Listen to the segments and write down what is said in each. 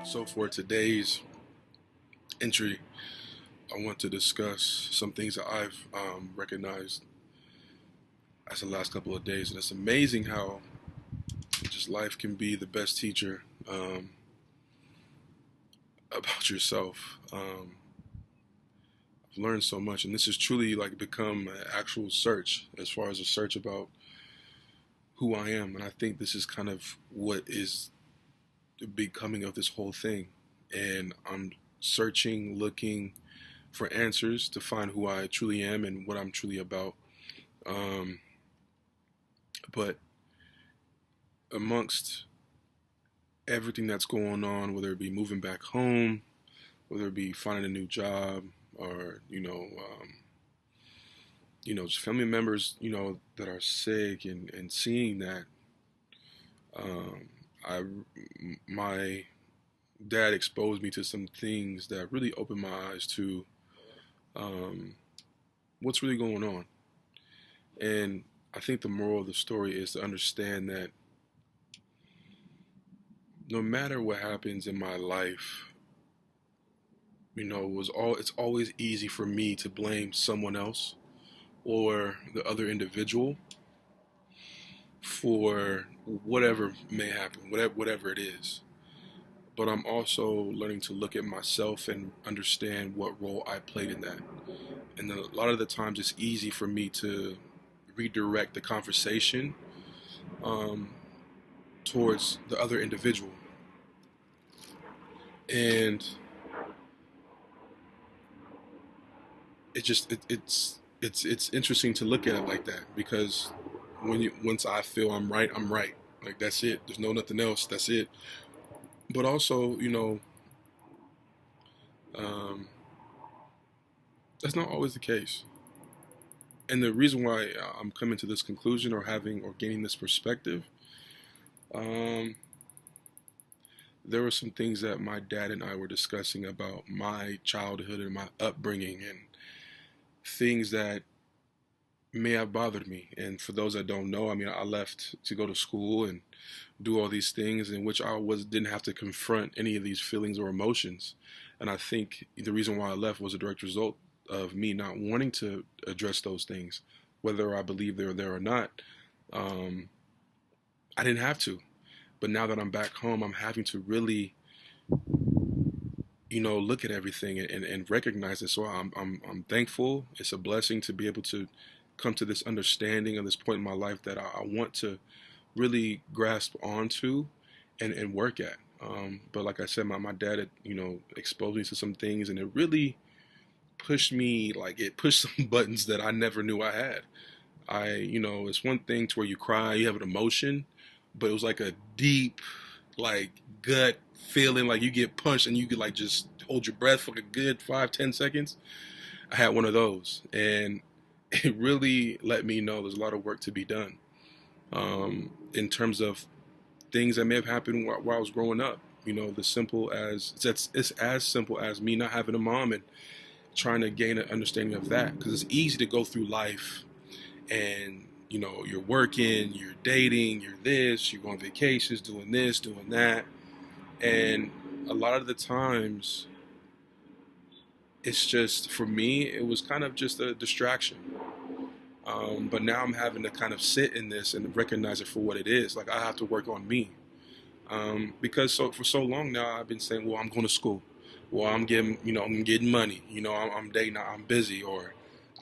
So, for today's entry, I want to discuss some things that I've recognized as the last couple of days. And it's amazing how just life can be the best teacher about yourself. I've learned so much, and this has truly like become an actual search as far as a search about who I am. And I think this is kind of what is the becoming of this whole thing. And I'm searching, looking for answers to find who I truly am and what I'm truly about. Um, but amongst everything that's going on, whether it be moving back home, whether it be finding a new job, or just family members, that are sick, and seeing that, I my dad exposed me to some things that really opened my eyes to um, what's really going on. And I think the moral of the story is to understand that no matter what happens in my life, it's always easy for me to blame someone else or the other individual for whatever may happen, whatever it is. But I'm also learning to look at myself and understand what role I played in that. And a lot of the times it's easy for me to redirect the conversation um, towards the other individual. And it's interesting to look at it like that, because once I feel I'm right, I'm right. Like, that's it. There's nothing else. That's it. But also, um, that's not always the case. And the reason why I'm coming to this conclusion, or having or gaining this perspective, um, there were some things that my dad and I were discussing about my childhood and my upbringing, and things that may have bothered me. And for those that don't know, I mean, I left to go to school and do all these things in which I was didn't have to confront any of these feelings or emotions. And I think the reason why I left was a direct result of me not wanting to address those things, whether I believe they're there or not. Um, I didn't have to, but now that I'm back home, I'm having to really, look at everything and recognize it. So I'm thankful. It's a blessing to be able to come to this understanding of this point in my life that I want to really grasp onto and work at. But like I said, my dad had, exposed me to some things, and it really pushed me, like it pushed some buttons that I never knew I had. It's one thing to where you cry, you have an emotion, but it was like a deep, like gut feeling, like you get punched and you could like just hold your breath for a good 5, 10 seconds. I had one of those, and it really let me know there's a lot of work to be done, in terms of things that may have happened while I was growing up. The simple as it's as simple as me not having a mom and trying to gain an understanding of that, because it's easy to go through life and you're working, you're dating, you're this, you're going on vacations, doing this, doing that, and a lot of the times it's just, for me, it was kind of just a distraction. But now I'm having to kind of sit in this and recognize it for what it is. Like, I have to work on me, because for so long now I've been saying, well, I'm going to school, well, I'm getting money, I'm dating, I'm busy, or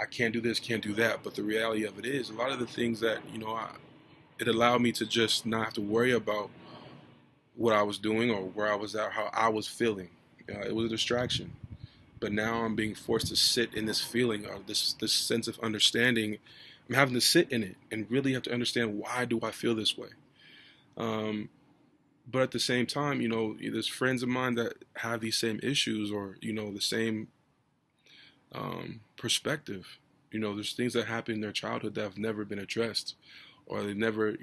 I can't do this, can't do that. But the reality of it is, a lot of the things that it allowed me to just not have to worry about what I was doing or where I was at, how I was feeling. It was a distraction. But now I'm being forced to sit in this feeling, or this sense of understanding. I'm having to sit in it and really have to understand, why do I feel this way. Um, but at the same time, there's friends of mine that have these same issues, or the same perspective. There's things that happen in their childhood that have never been addressed, or they never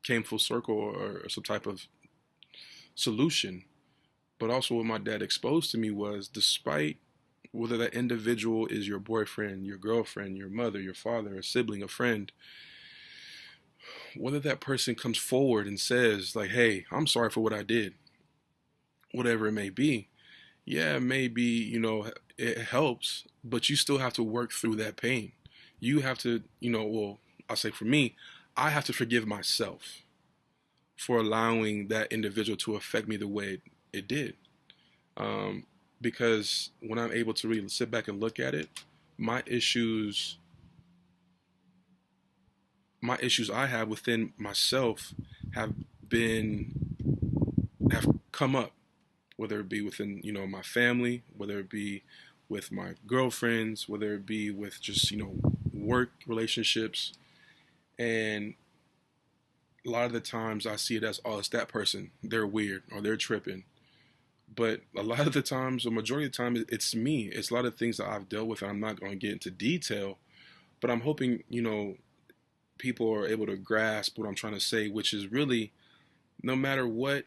came full circle, or some type of solution. But also, what my dad exposed to me was, despite whether that individual is your boyfriend, your girlfriend, your mother, your father, a sibling, a friend, whether that person comes forward and says, like, hey, I'm sorry for what I did, whatever it may be. Yeah, maybe, it helps, but you still have to work through that pain. You have to, well, I'll say for me, I have to forgive myself for allowing that individual to affect me the way it did. Um, because when I'm able to really sit back and look at it, my issues, my issues I have within myself have been, have come up, whether it be within, my family, whether it be with my girlfriends, whether it be with just, work relationships. And a lot of the times I see it as, oh, it's that person. They're weird or they're tripping. But a lot of the times, the majority of the time, it's me. It's a lot of things that I've dealt with, and I'm not going to get into detail. But I'm hoping, people are able to grasp what I'm trying to say, which is really, no matter what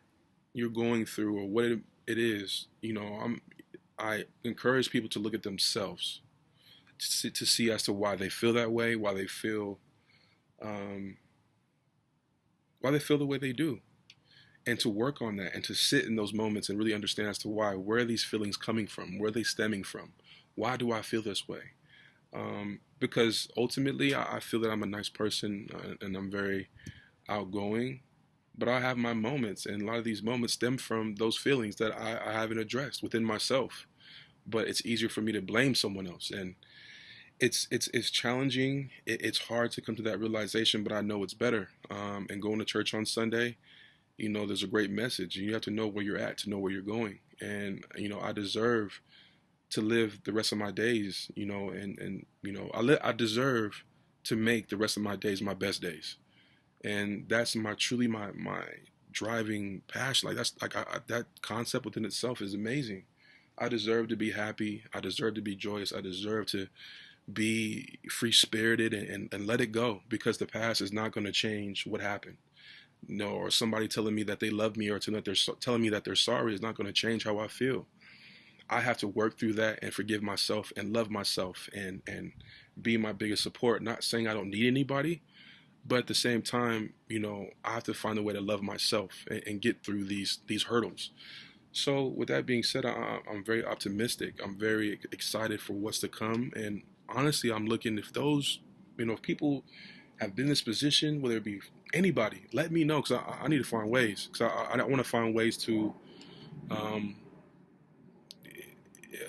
you're going through or what it is, I encourage people to look at themselves to see as to why they feel that way, um, why they feel the way they do, and to work on that and to sit in those moments and really understand as to why, where are these feelings coming from, where are they stemming from, why do I feel this way? Because ultimately, I feel that I'm a nice person, and I'm very outgoing, but I have my moments, and a lot of these moments stem from those feelings that I haven't addressed within myself. But it's easier for me to blame someone else, and it's challenging. It's hard to come to that realization, but I know it's better. And going to church on Sunday, there's a great message, and you have to know where you're at to know where you're going. And I deserve to live the rest of my days, and I deserve to make the rest of my days my best days. And that's truly my driving passion. Like, that's like, that concept within itself is amazing. I deserve to be happy. I deserve to be joyous. I deserve to be free spirited, and let it go, because the past is not going to change what happened. No, or somebody telling me that they love me, or that they're telling me that they're sorry, is not going to change how I feel. I have to work through that and forgive myself and love myself, and be my biggest support. Not saying I don't need anybody, but at the same time, I have to find a way to love myself, and get through these hurdles. So with that being said, I'm very optimistic. I'm very excited for what's to come, and honestly, I'm looking, if those, if people have been in this position, whether it be anybody, let me know, because I need to find ways, because I want to find ways to um,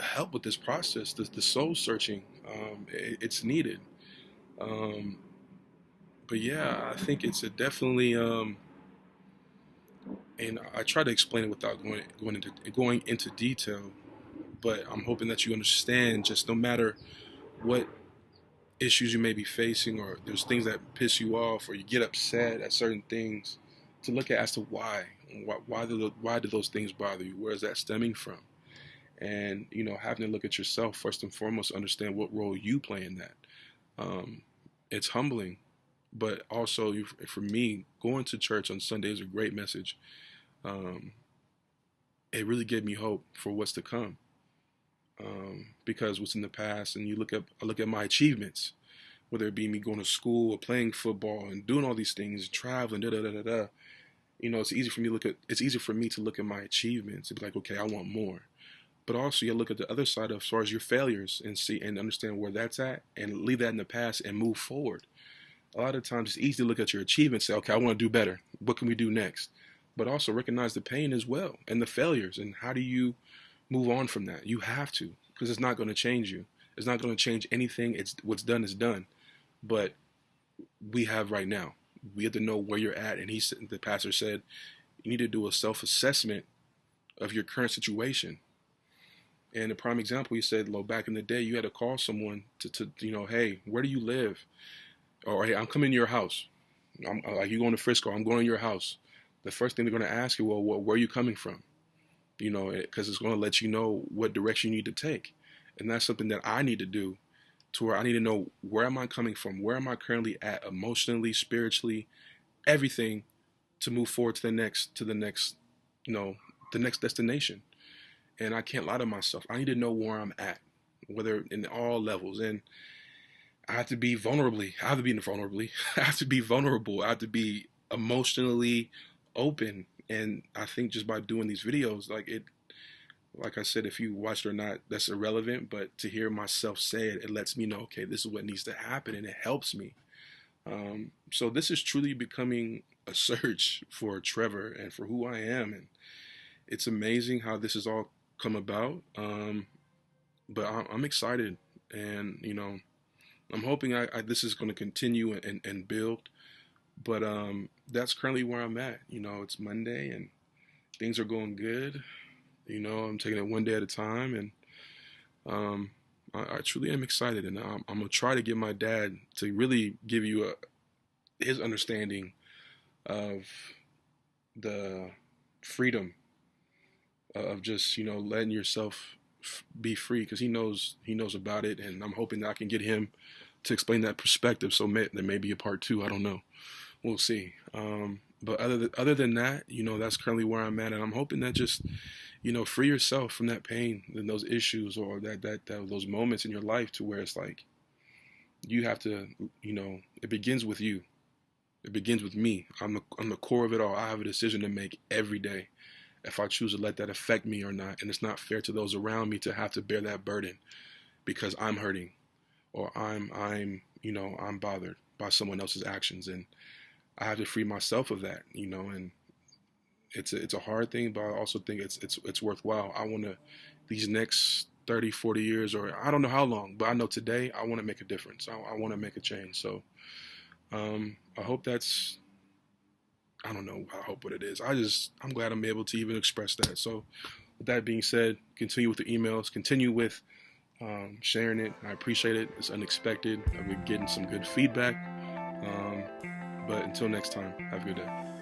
help with this process, the soul searching. It's needed. Um, but yeah, I think it's a definitely, and I try to explain it without going into detail. But I'm hoping that you understand. Just no matter what issues you may be facing, or there's things that piss you off, or you get upset at certain things, to look at as to why do those things bother you? Where is that stemming from? And having to look at yourself first and foremost, understand what role you play in that. Um, it's humbling, but also, for me, going to church on Sunday is a great message. Um, it really gave me hope for what's to come. Because what's in the past, and I look at my achievements, whether it be me going to school or playing football and doing all these things, traveling, da da da da da. It's easy for me to look at my achievements and be like, okay, I want more. But also, you look at the other side of, as far as your failures, and see and understand where that's at, and leave that in the past and move forward. A lot of times, it's easy to look at your achievements, say, okay, I want to do better. What can we do next? But also recognize the pain as well, and the failures, and how do you move on from that? You have to, because it's not going to change you. It's not going to change anything. It's what's done is done. But we have right now. We have to know where you're at. And the pastor said, you need to do a self-assessment of your current situation. And a prime example, he said, back in the day, you had to call someone to hey, where do you live? Or, hey, I'm coming to your house. I'm like, you going to Frisco? I'm going to your house. The first thing they're going to ask you, well, where are you coming from? Because it's going to let you know what direction you need to take. And that's something that I need to do, to where I need to know, where am I coming from? Where am I currently at emotionally, spiritually, everything, to move forward to the next, the next destination. And I can't lie to myself. I need to know where I'm at, whether in all levels. And I have to be vulnerably. I have to be vulnerably. I have to be vulnerable. I have to be emotionally open, And I think just by doing these videos, like I said, if you watched it or not, that's irrelevant. But to hear myself say it, it lets me know, okay, this is what needs to happen, and it helps me. So this is truly becoming a search for Trevor and for who I am, and it's amazing how this has all come about. But I'm excited, and I'm hoping this is going to continue and build. But that's currently where I'm at. It's Monday and things are going good. I'm taking it one day at a time, and I truly am excited, and I'm gonna try to get my dad to really give you his understanding of the freedom of just letting yourself be free, because he knows about it, and I'm hoping that I can get him to explain that perspective. So there may be a part two. I don't know. We'll see. But other than that, that's currently where I'm at, and I'm hoping that just free yourself from that pain and those issues, or that those moments in your life to where it's like you have to, it begins with you. It begins with me. I'm the core of it all. I have a decision to make every day if I choose to let that affect me or not. And it's not fair to those around me to have to bear that burden because I'm hurting, or I'm bothered by someone else's actions, and I have to free myself of that, and it's a hard thing, but I also think it's worthwhile. I want to, these next 30, 40 years, or I don't know how long, but I know today I want to make a difference. I want to make a change. So I hope I don't know, I hope what it is. I'm glad I'm able to even express that. So with that being said, continue with the emails, continue with sharing it. I appreciate it. It's unexpected. I've been getting some good feedback. But until next time, have a good day.